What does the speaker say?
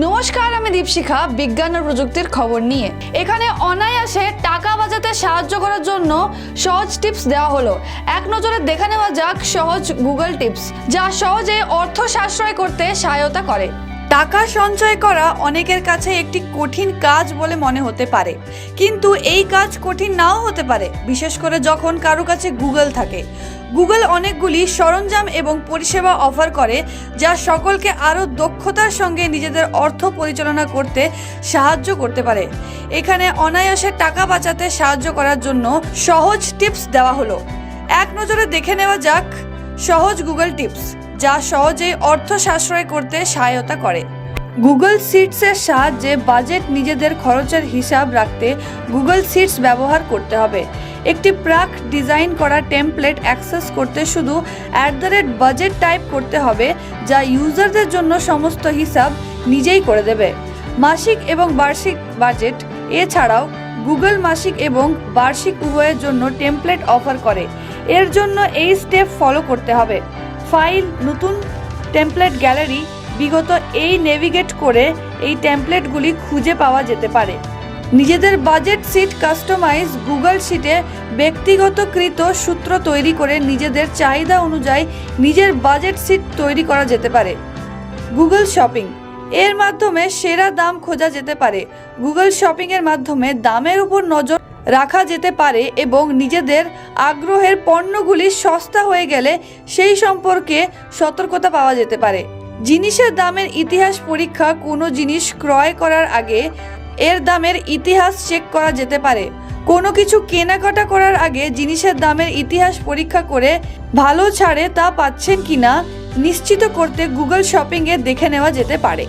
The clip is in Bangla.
নমস্কার, আমি দীপশিখা বিজ্ঞান ও প্রযুক্তির খবর নিয়ে। এখানে অনায়াসে টাকা বাঁচাতে সাহায্য করার জন্য সহজ টিপস দেওয়া হলো। এক নজরে দেখে নেওয়া যাক সহজ গুগল টিপস, যা সহজে অর্থ সাশ্রয় করতে সহায়তা করে। টাকা সঞ্চয় করা অনেকের কাছে একটি কঠিন কাজ বলে মনে হতে পারে, কিন্তু এই কাজ কঠিন নাও হতে পারে, বিশেষ করে যখন কারো কাছে গুগল থাকে। গুগল অনেকগুলি সরঞ্জাম এবং পরিষেবা অফার করে, যা সকলকে আরও দক্ষতার সঙ্গে নিজেদের অর্থ পরিচালনা করতে সাহায্য করতে পারে। এখানে অনায়াসে টাকা বাঁচাতে সাহায্য করার জন্য সহজ টিপস দেওয়া হলো। এক নজরে দেখে নেওয়া যাক সহজ গুগল টিপস, যা সহজেই অর্থ সাশ্রয় করতে সহায়তা করে। গুগল শিটসের সাহায্যে বাজেট নিজেদের খরচের হিসাব রাখতে গুগল শিটস ব্যবহার করতে হবে। একটি প্রাক ডিজাইন করা টেমপ্লেট অ্যাক্সেস করতে শুধু @বাজেট টাইপ করতে হবে, যা ইউজারদের জন্য সমস্ত হিসাব নিজেই করে দেবে। মাসিক এবং বার্ষিক বাজেট এছাড়াও গুগল মাসিক এবং বার্ষিক উভয়ের জন্য টেমপ্লেট অফার করে। এর জন্য এই স্টেপ ফলো করতে হবে। ফাইল, নতুন টেমপ্লেট গ্যালারি, বিগত এই নেভিগেট করে এই টেমপ্লেটগুলি খুঁজে পাওয়া যেতে পারে। নিজেদের বাজেট শিট কাস্টমাইজ গুগল শিটে ব্যক্তিগতকৃত সূত্র তৈরি করে নিজেদের চাহিদা অনুযায়ী নিজের বাজেট শিট তৈরি করা যেতে পারে। গুগল শপিং এর মাধ্যমে সেরা দাম খোঁজা যেতে পারে। গুগল শপিংয়ের মাধ্যমে দামের উপর নজর রাখা যেতে পারে এবং নিজেদের আগ্রহের পণ্যগুলি সস্তা হয়ে গেলে সেই সম্পর্কে সতর্কতা পাওয়া যেতে পারে। জিনিসের দামের ইতিহাস পরীক্ষা, কোনো জিনিস ক্রয় করার আগে এর দামের ইতিহাস চেক করা যেতে পারে। কোনো কিছু কেনাকাটা করার আগে জিনিসের দামের ইতিহাস পরীক্ষা করে ভালো ছাড়ে তা পাচ্ছেন কিনা নিশ্চিত করতে গুগল শপিংয়ে দেখে নেওয়া যেতে পারে।